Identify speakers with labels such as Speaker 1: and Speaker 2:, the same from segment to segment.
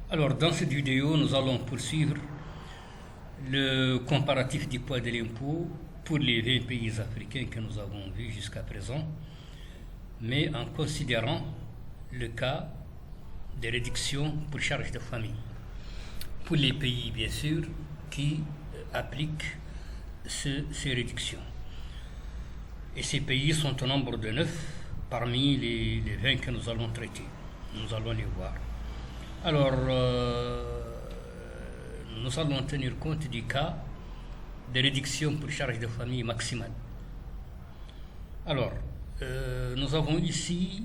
Speaker 1: Alors, dans cette vidéo, nous allons poursuivre le comparatif du poids de l'impôt pour les 20 pays africains que nous avons vus jusqu'à présent, mais en considérant le cas de réduction pour charge de famille. Pour les pays, bien sûr, qui appliquent ces réductions. Et ces pays sont au nombre de 9 parmi les 20 que nous allons traiter. Nous allons les voir. Alors, nous allons tenir compte du cas de réduction pour charge de famille maximale. Alors, nous avons ici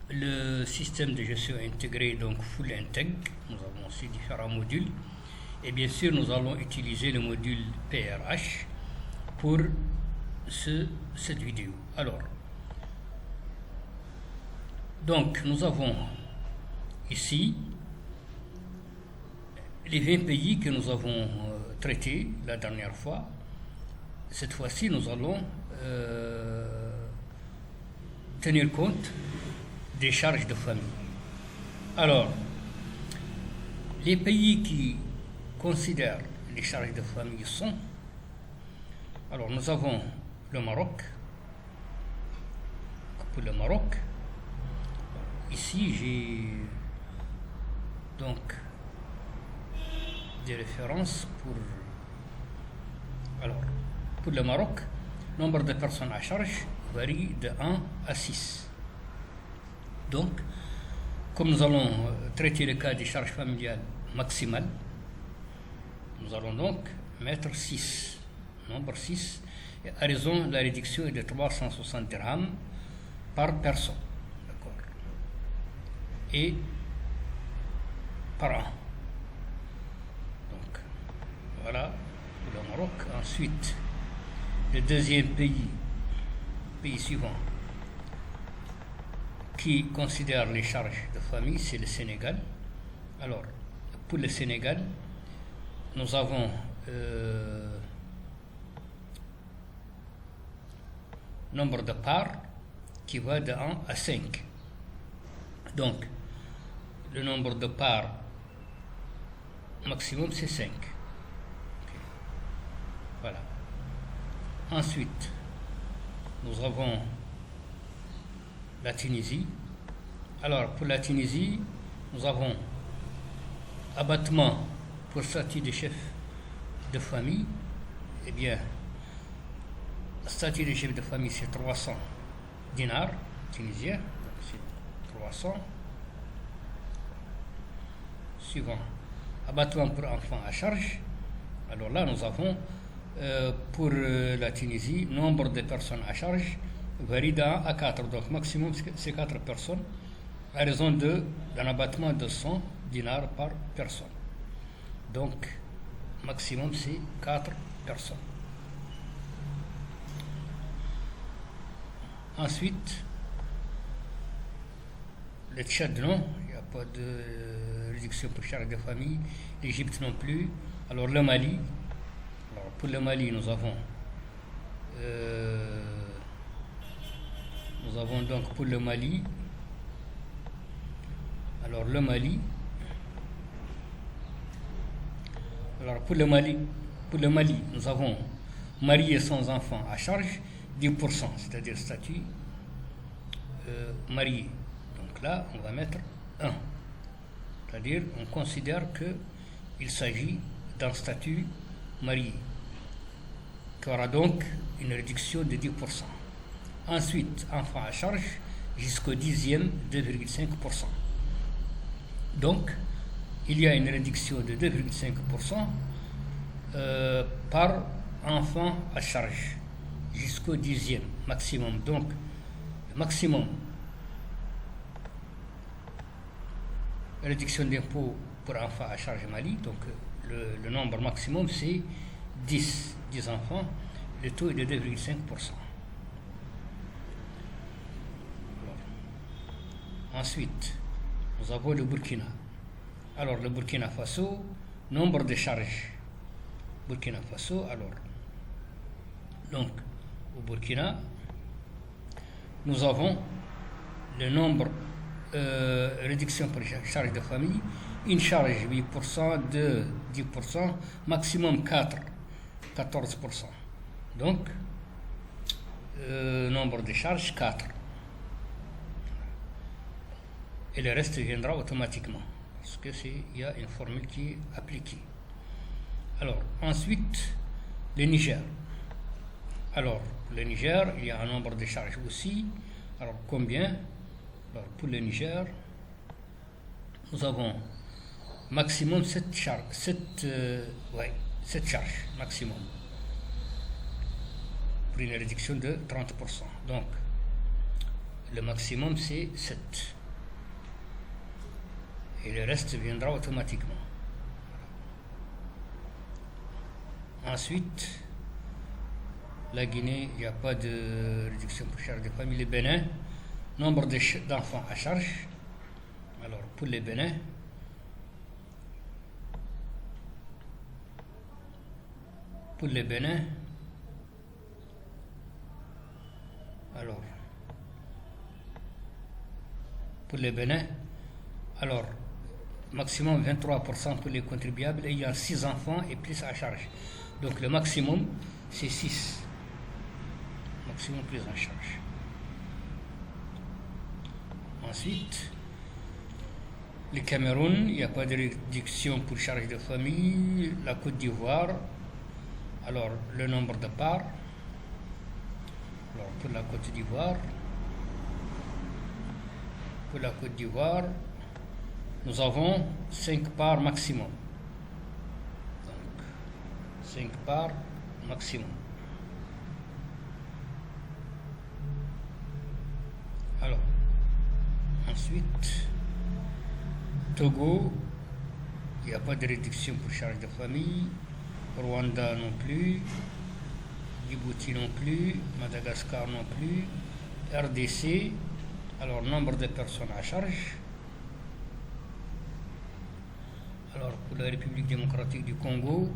Speaker 1: le système de gestion intégré, donc Full Integ. Nous avons aussi différents modules. Et bien sûr, nous allons utiliser le module PRH pour cette vidéo. Alors, donc, nous avons ici les 20 pays que nous avons traités la dernière fois. Cette fois-ci, nous allons tenir compte des charges de famille. Alors, les pays qui considèrent les charges de famille sont, alors nous avons le Maroc. Pour le Maroc, ici j'ai donc des références pour le Maroc. Nombre de personnes à charge varie de 1 à 6. Donc, comme nous allons traiter le cas des charges familiales maximales, nous allons donc mettre 6, nombre 6, et à raison de la réduction est de 360 dirhams par personne. D'accord. Et par an. Donc, voilà pour le Maroc. Ensuite, le deuxième pays suivant, qui considère les charges de famille, c'est le Sénégal. Alors, pour le Sénégal, nous avons nombre de parts qui va de 1 à 5. Donc, le nombre de parts maximum, c'est 5. Okay. Voilà. Ensuite, nous avons la Tunisie. Alors, pour la Tunisie, nous avons abattement pour statut de chef de famille. Eh bien, statut de chef de famille, c'est 300 dinars tunisiens. Donc, c'est 300. Suivant. Abattement pour enfants à charge. Alors là, nous avons pour la Tunisie, nombre de personnes à charge varie d'1 à 4. Donc, maximum, c'est 4 personnes, à raison d'un abattement de 100 dinars par personne. Donc, maximum, c'est 4 personnes. Ensuite, le Tchad, non, il n'y a pas de réduction pour charge de famille. L'Égypte non plus. Alors, le Mali. Alors, pour le Mali, nous avons donc pour le Mali. Alors, le Mali. Alors, pour le Mali, nous avons marié sans enfant à charge 10%, c'est-à-dire statut marié. Donc là, on va mettre 1. C'est-à-dire, on considère qu'il s'agit d'un statut marié, qui aura donc une réduction de 10%. Ensuite, enfant à charge jusqu'au 10e, 2,5%. Donc, il y a une réduction de 2,5% par enfant à charge jusqu'au 10e maximum. Donc, le maximum réduction d'impôt pour enfants à charge Mali, donc le nombre maximum c'est 10 enfants, le taux est de 2,5%. Ensuite, nous avons le Burkina. Alors, le Burkina Faso, nombre de charges. Burkina Faso, alors, donc, au Burkina, nous avons le nombre réduction pour charge de famille, une charge 8%, 2, 10%, maximum 4, 14%. Donc, nombre de charges 4. Et le reste viendra automatiquement, parce que il y a une formule qui est appliquée. Alors, ensuite, le Niger. Alors, le Niger, il y a un nombre de charges aussi. Alors, combien? Alors, pour le Niger, nous avons maximum 7 charges. 7 charges maximum. Pour une réduction de 30%. Donc, le maximum, c'est 7. Et le reste viendra automatiquement. Ensuite, la Guinée, il n'y a pas de réduction pour charge de famille. Le Bénin, nombre d'enfants à charge. Alors, pour le Bénin, alors, maximum 23% pour les contribuables ayant 6 enfants et plus à charge. Donc, le maximum, c'est 6. Maximum prise en charge. Ensuite, le Cameroun, il n'y a pas de réduction pour charge de famille. La Côte d'Ivoire, alors le nombre de parts. Alors pour la Côte d'Ivoire, nous avons 5 parts maximum. Donc 5 parts maximum. Alors, ensuite, Togo, il n'y a pas de réduction pour charge de famille. Rwanda non plus. Djibouti non plus. Madagascar non plus. RDC, alors nombre de personnes à charge. Alors, pour la République démocratique du Congo,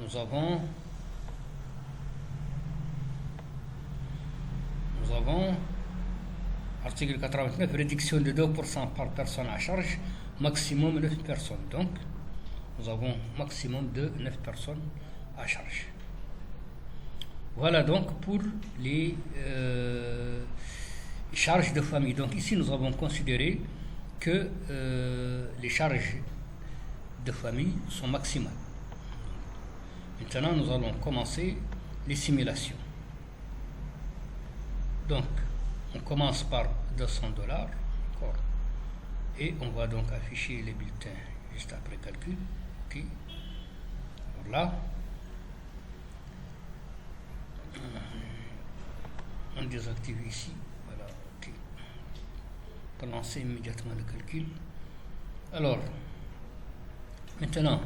Speaker 1: nous avons article 89, réduction de 2% par personne à charge, maximum 9 personnes. Donc, nous avons maximum de 9 personnes à charge. Voilà donc pour les charges de famille. Donc ici, nous avons considéré que les charges de famille sont maximales. Maintenant, nous allons commencer les simulations. Donc, on commence par $200, et on va donc afficher les bulletins juste après calcul. Okay. Alors là, on désactive ici. Voilà. Okay. Pour lancer immédiatement le calcul. Alors, maintenant,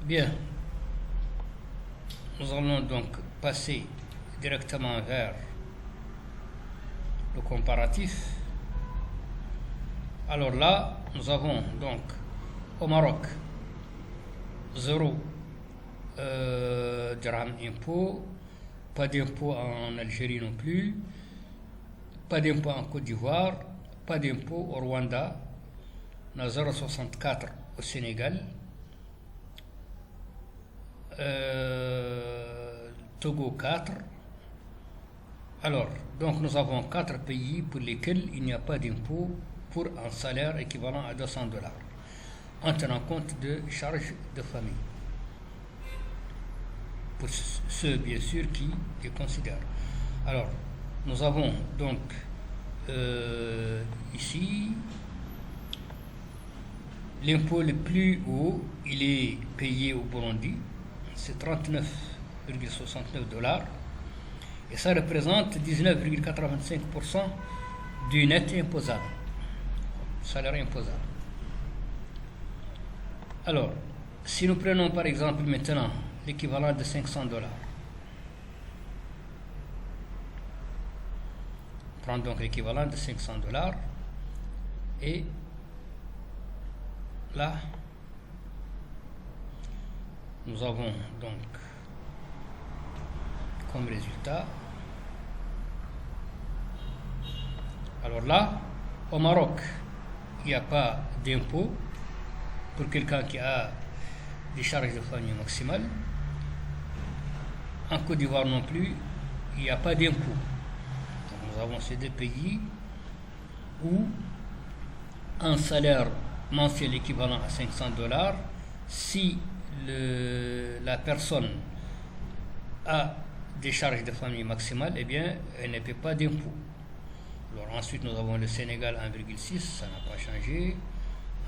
Speaker 1: bien, nous allons donc passer directement vers le comparatif. Alors là, nous avons donc au Maroc 0 dirham impôt, pas d'impôt en Algérie non plus, pas d'impôt en Côte d'Ivoire, pas d'impôt au Rwanda, on a 0,64 au Sénégal, Togo 4. Alors, donc nous avons 4 pays pour lesquels il n'y a pas d'impôt pour un salaire équivalent à $200, en tenant compte de charges de famille. Pour ceux, bien sûr, qui les considèrent. Alors, nous avons donc ici l'impôt le plus haut, il est payé au Burundi, c'est $39,69. Et ça représente 19,85% du net imposable, salaire imposable. Alors, si nous prenons par exemple maintenant l'équivalent de $500, prends donc l'équivalent de $500 et là, nous avons donc comme résultat Alors là, au Maroc, il n'y a pas d'impôt pour quelqu'un qui a des charges de famille maximales. En Côte d'Ivoire non plus, il n'y a pas d'impôt. Donc nous avons ces deux pays où un salaire mensuel équivalent à 500 $, si la personne a des charges de famille maximales, eh bien, elle ne paie pas d'impôt. Alors ensuite, nous avons le Sénégal 1,6, ça n'a pas changé.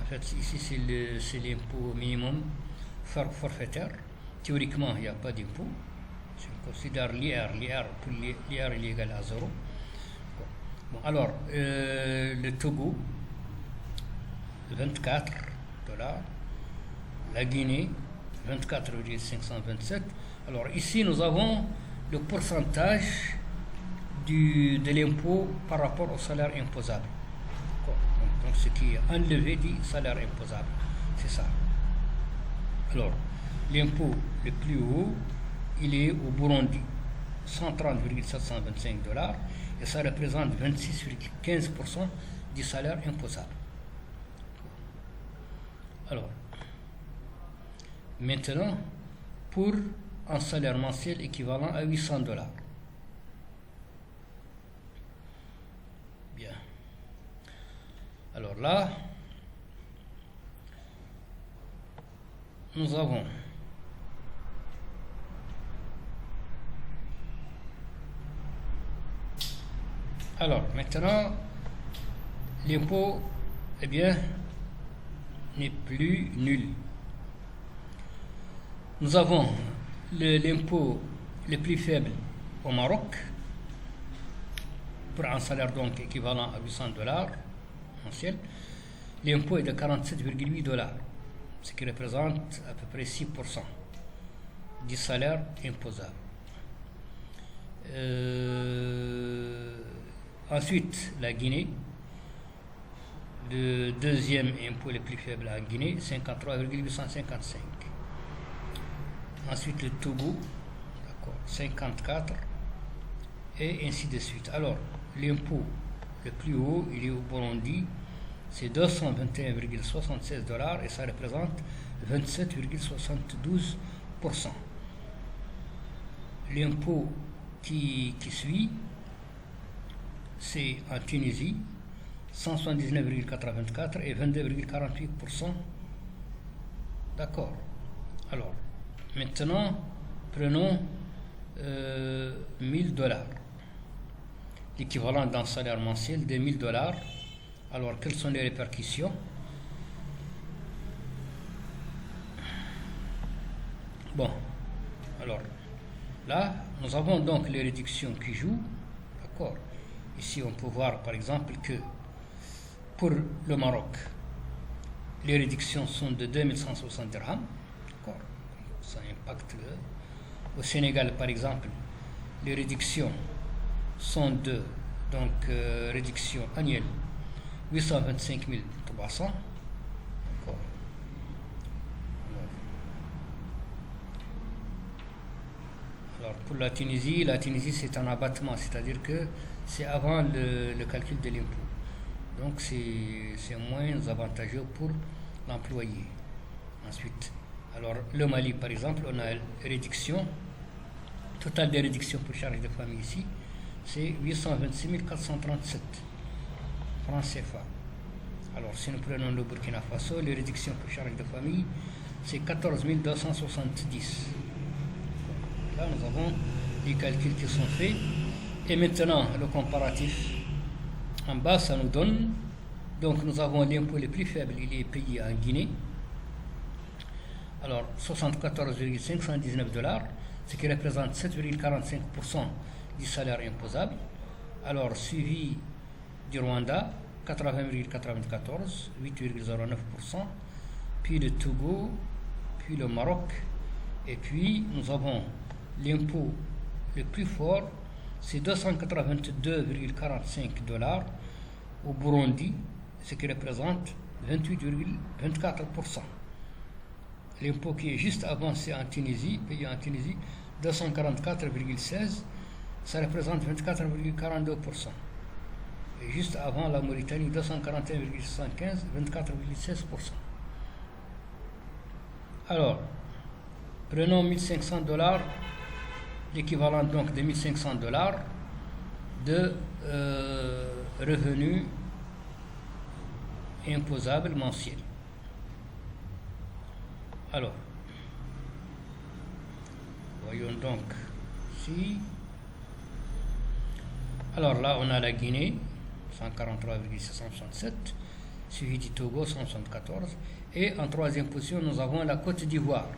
Speaker 1: En fait, ici, c'est l'impôt minimum forfaitaire. Théoriquement, il n'y a pas d'impôt. Si on considère l'IR, l'IR est égal à 0. Bon, alors, le Togo, 24 $. La Guinée, 24,527. Alors ici, nous avons le pourcentage de l'impôt par rapport au salaire imposable. Donc ce qui est enlevé du salaire imposable, c'est ça. Alors, l'impôt le plus haut, il est au Burundi, 130,725 $, et ça représente 26,15% du salaire imposable. Alors, maintenant, pour un salaire mensuel équivalent à 800 $. Bien. Alors là, nous avons alors maintenant l'impôt, eh bien, n'est plus nul. Nous avons l'impôt le plus faible au Maroc pour un salaire donc équivalent à 800 $ mensuel. L'impôt est de 47,8 $, ce qui représente à peu près 6% du salaire imposable. Ensuite, la Guinée, le deuxième impôt le plus faible en Guinée, 53,855. Ensuite, le Togo, d'accord, 54, et ainsi de suite. Alors, l'impôt le plus haut, il est au Burundi, c'est 221,76 $ et ça représente 27,72%. L'impôt qui suit, c'est en Tunisie, 179,84 et 22,48%. D'accord. Alors, maintenant, prenons 1000 $, l'équivalent d'un salaire mensuel de 1000 $. Alors, quelles sont les répercussions? Bon, alors, là, nous avons donc les réductions qui jouent. D'accord. Ici, on peut voir, par exemple, que pour le Maroc, les réductions sont de 2160 dirhams. D'accord. Ça impacte. Au Sénégal, par exemple, les réductions sont de, réduction annuelle, 825 300. D'accord. Alors, pour la Tunisie c'est un abattement, c'est-à-dire que c'est avant le calcul de l'impôt. Donc c'est moins avantageux pour l'employé. Ensuite, alors le Mali par exemple, on a réduction, total des réductions pour charges de famille ici, c'est 826 437 francs CFA. Alors si nous prenons le Burkina Faso, les réductions pour charges de famille, c'est 14 270. Là nous avons les calculs qui sont faits. Et maintenant, le comparatif, en bas, ça nous donne, donc nous avons l'impôt le plus faible, il est payé en Guinée. Alors, 74,519 $, ce qui représente 7,45% du salaire imposable. Alors, suivi du Rwanda, 80,94, 8,09%, puis le Togo, puis le Maroc, et puis nous avons l'impôt le plus fort, c'est 282,45 $ au Burundi, ce qui représente 28,24%. L'impôt qui est juste avancé en Tunisie, payé en Tunisie, 244,16, ça représente 24,42%. Et juste avant, la Mauritanie, 241,75, 24,16%. Alors, prenons $1 500, l'équivalent donc de $1 500 de revenus imposables mensuels. Alors, voyons donc ici. Alors là, on a la Guinée, 143,667, suivi du Togo, 174. Et en troisième position, nous avons la Côte d'Ivoire,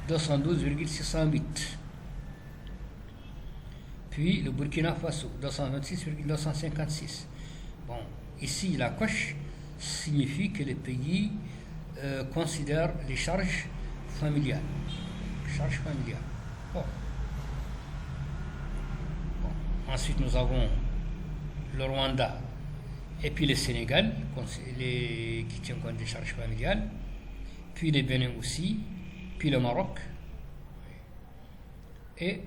Speaker 1: 212,608. Puis le Burkina Faso, 226,256. Bon, ici, la coche signifie que les pays considèrent les charges familiales. Bon. Ensuite, nous avons le Rwanda et puis le Sénégal, qui tient compte des charges familiales, puis le Bénin aussi, puis le Maroc. Et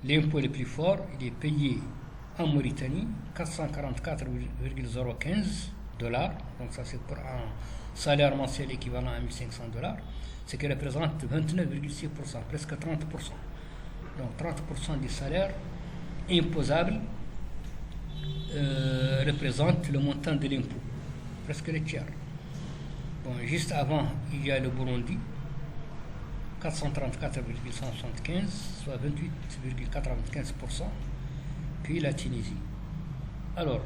Speaker 1: l'impôt le plus fort, il est payé en Mauritanie, 444,015 $. Donc ça c'est pour un salaire mensuel équivalent à $1 500, ce qui représente 29,6%, presque 30%. Donc 30% du salaire imposable représente le montant de l'impôt, presque le tiers. Bon, juste avant, il y a le Burundi, 434,175, soit 28,95%, puis la Tunisie. Alors,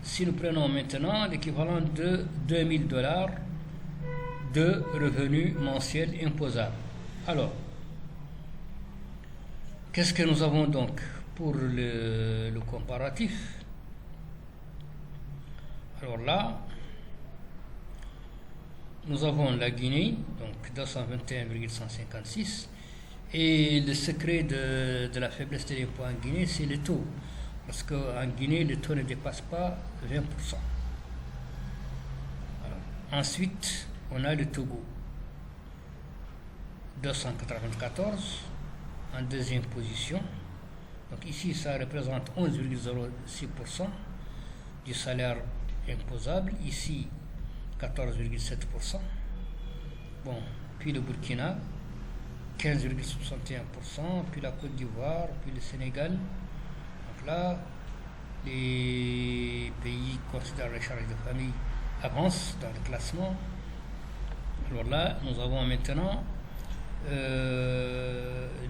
Speaker 1: si nous prenons maintenant l'équivalent de $2000 de revenus mensuels imposables. Alors, qu'est-ce que nous avons donc pour le comparatif? Alors là, nous avons la Guinée, donc 221,156, et le secret de la faiblesse de l'impôt en Guinée, c'est le taux, parce qu'en Guinée, le taux ne dépasse pas 20%. Alors, ensuite, on a le Togo, 294, en deuxième position. Donc ici, ça représente 11,06% du salaire imposable. Ici, 14,7%. Bon, puis le Burkina, 15,61%, puis la Côte d'Ivoire, puis le Sénégal. Donc là, les pays considèrent les charges de famille avancent dans le classement. Alors là, nous avons maintenant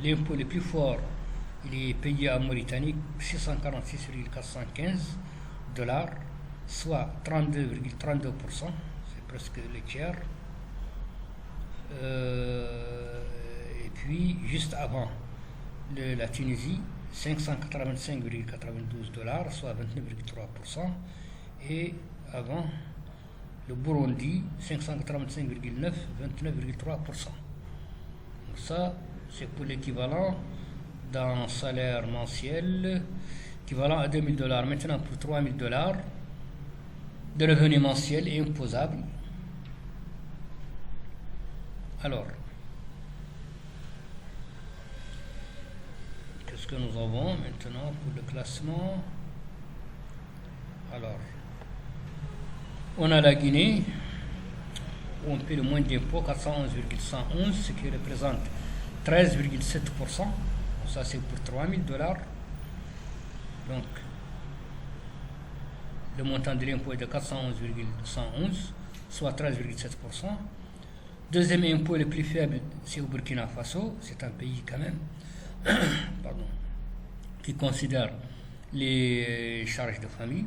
Speaker 1: l'impôt le plus fort, il est payé en Mauritanie, 646,415 $, soit 32,32%, c'est presque le tiers. Et puis, juste avant, la Tunisie, 585,92 $, soit 29,3%. Et avant, le Burundi, 585,9, 29,3%. Donc ça, c'est pour l'équivalent d'un salaire mensuel équivalent à $2000. Maintenant, pour $3000 de revenus mensuels et imposables. Alors, qu'est-ce que nous avons maintenant pour le classement? Alors, on a la Guinée, où on paie le moins d'impôts, 411,111, ce qui représente 13,7%. Ça, c'est pour $3000. Donc, le montant de l'impôt est de 411,111, soit 13,7%. Deuxième impôt le plus faible, c'est au Burkina Faso. C'est un pays quand même pardon, qui considère les charges de famille.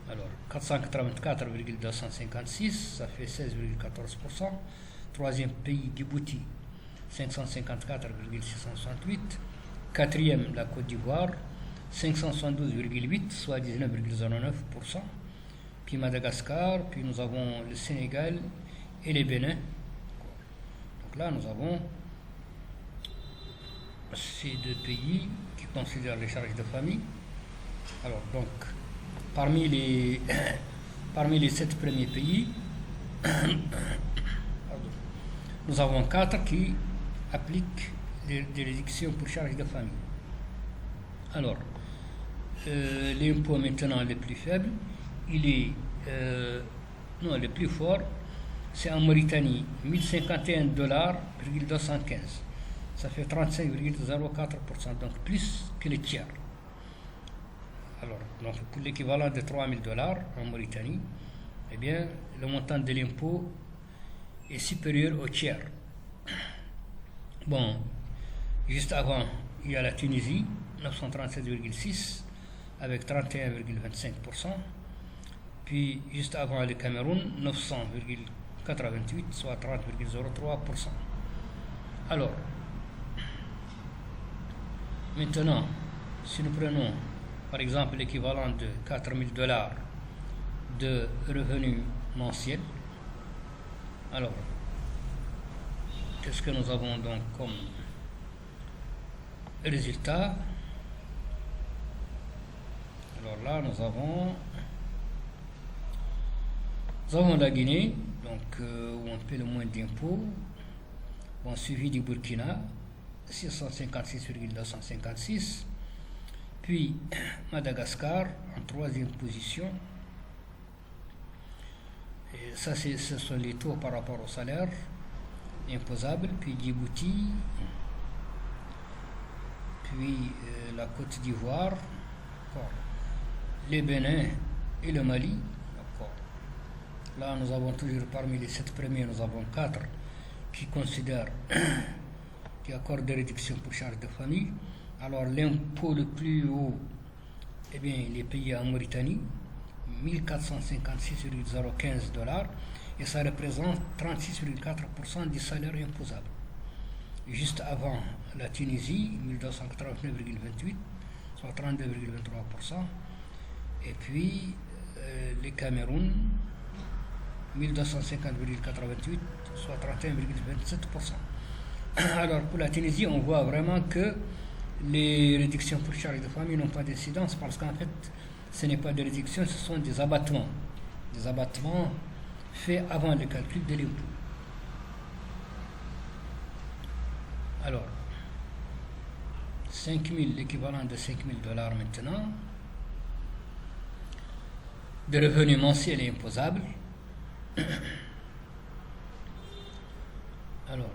Speaker 1: Alors, 484,256, ça fait 16,14%. Troisième pays, Djibouti, 554,668. Quatrième, la Côte d'Ivoire, 572,8, soit 19,09%. Puis Madagascar, puis nous avons le Sénégal et le Bénin. Donc là, nous avons ces deux pays qui considèrent les charges de famille. Alors, donc, parmi les 7 premiers pays, nous avons 4 qui appliquent des réductions pour charges de famille. Alors, l'impôt maintenant le plus faible, il est, non, le plus fort, c'est en Mauritanie, 1051,215 $. Ça fait 35,04%, donc plus que le tiers. Alors, donc pour l'équivalent de 3 000 $ en Mauritanie, eh bien, le montant de l'impôt est supérieur au tiers. Bon, juste avant, il y a la Tunisie, 937,6 avec 31,25%. Puis juste avant le Cameroun, 900,88, soit 30,03%. Alors, maintenant, si nous prenons par exemple l'équivalent de 4 000 $ de revenus mensuels, alors, qu'est-ce que nous avons donc comme résultat? Alors là, nous avons la Guinée, donc où on paie le moins d'impôts, suivi du Burkina, 656,256, puis Madagascar en troisième position. Et ça, ce sont les taux par rapport au salaire imposable, puis Djibouti, puis la Côte d'Ivoire, le Bénin et le Mali. Là, nous avons toujours parmi les 7 premiers, nous avons 4 qui considèrent, qui accordent des réductions pour charges de famille. Alors, l'impôt le plus haut, eh bien, il est payé en Mauritanie, 1456,015 $, et ça représente 36,4% du salaire imposable. Juste avant, la Tunisie, 1289,28, soit 32,23%, et puis le Cameroun, 1250,88, soit 31,27%. Alors pour la Tunisie, on voit vraiment que les réductions pour charges de famille n'ont pas d'incidence parce qu'en fait, ce n'est pas des réductions, ce sont des abattements. Des abattements faits avant le calcul de l'impôt. Alors, 5 000, l'équivalent de 5 000 $ maintenant, de revenus mensuels et imposables. Alors,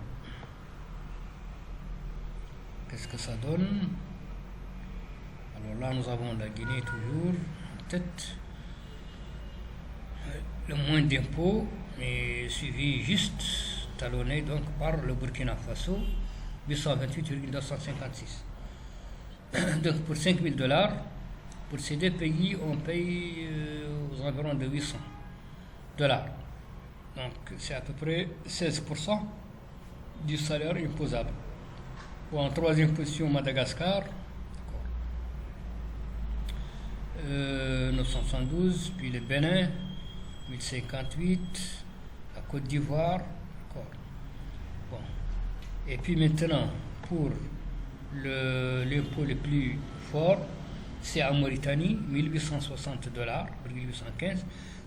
Speaker 1: qu'est-ce que ça donne? Alors là, nous avons la Guinée toujours en tête. Le moins d'impôts est suivi juste, talonné donc par le Burkina Faso, 828,256. Donc pour 5 000 $, pour ces deux pays, on paye aux environs de 800 $. Donc c'est à peu près 16% du salaire imposable. Ou en troisième position, Madagascar, 972, puis le Bénin, 1058, la Côte d'Ivoire, bon. Et puis maintenant, pour l'impôt le plus fort, c'est en Mauritanie, 1860 $,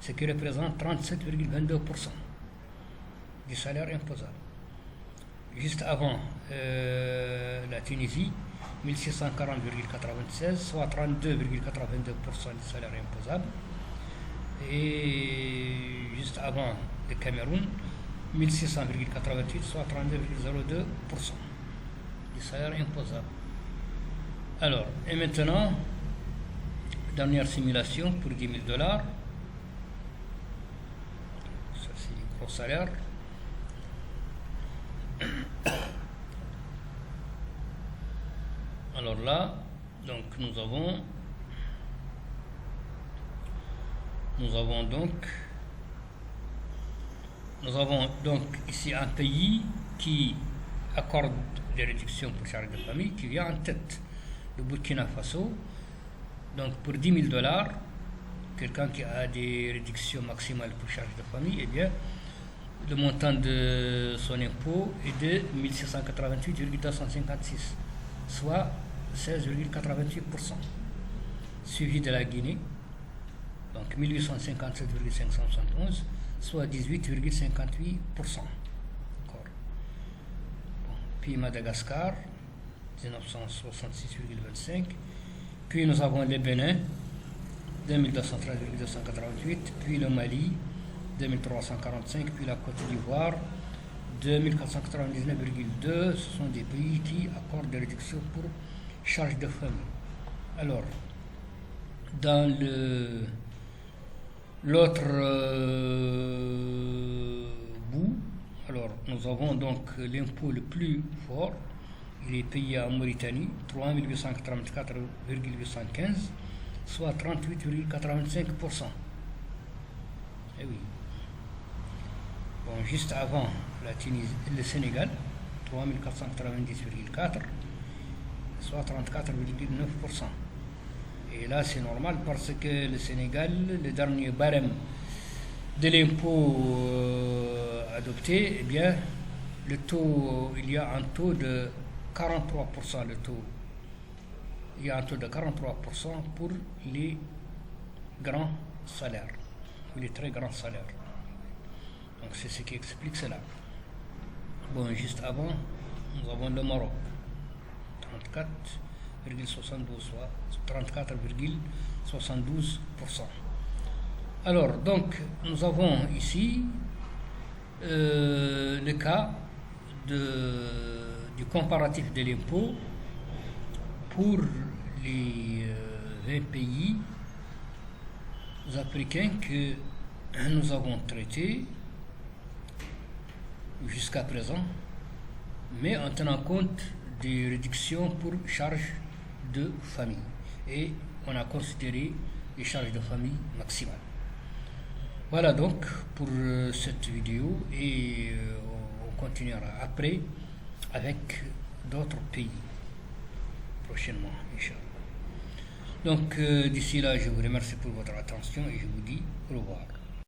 Speaker 1: ce qui représente 37,22% du salaire imposable. Juste avant, la Tunisie, 1640,96, soit 32,82% du salaire imposable. Et juste avant, le Cameroun, 1600,88, soit 32,02% du salaire imposable. Alors, et maintenant, dernière simulation pour 10 000 $. Ça, c'est le gros salaire. Alors là, donc nous avons donc ici un pays qui accorde des réductions pour charges de famille qui vient en tête, le Burkina Faso. Donc pour 10 000 $, quelqu'un qui a des réductions maximales pour charges de famille, eh bien, le montant de son impôt est de 1688,256, soit 16,88%, suivi de la Guinée, donc 1857,571, soit 18,58%. Puis Madagascar, 1966,25, Puis nous avons le Bénin, 2213,288, puis le Mali, 2345, puis la Côte d'Ivoire, 2499,2. Ce sont des pays qui accordent des réductions pour charges de famille. Alors, dans l'autre bout, alors nous avons donc l'impôt le plus fort. Il est payé en Mauritanie, 3884,815, soit 38,85%. Eh oui. Bon, juste avant, la Tunisie, le Sénégal, 3490,4, soit 34,9%. Et là, c'est normal parce que le Sénégal, le dernier barème de l'impôt adopté, eh bien, le taux, il y a un taux de 43%, il y a un taux de 43% pour les grands salaires, ou les très grands salaires. Donc c'est ce qui explique cela. Bon, juste avant, nous avons le Maroc, 34,72, soit 34,72%. Alors, donc, nous avons ici le cas du comparatif de l'impôt pour les 20 pays africains que nous avons traités jusqu'à présent, mais en tenant compte des réductions pour charges de famille. Et on a considéré les charges de famille maximales. Voilà donc pour cette vidéo et on continuera après avec d'autres pays prochainement, Inch'Allah. Donc d'ici là, je vous remercie pour votre attention et je vous dis au revoir.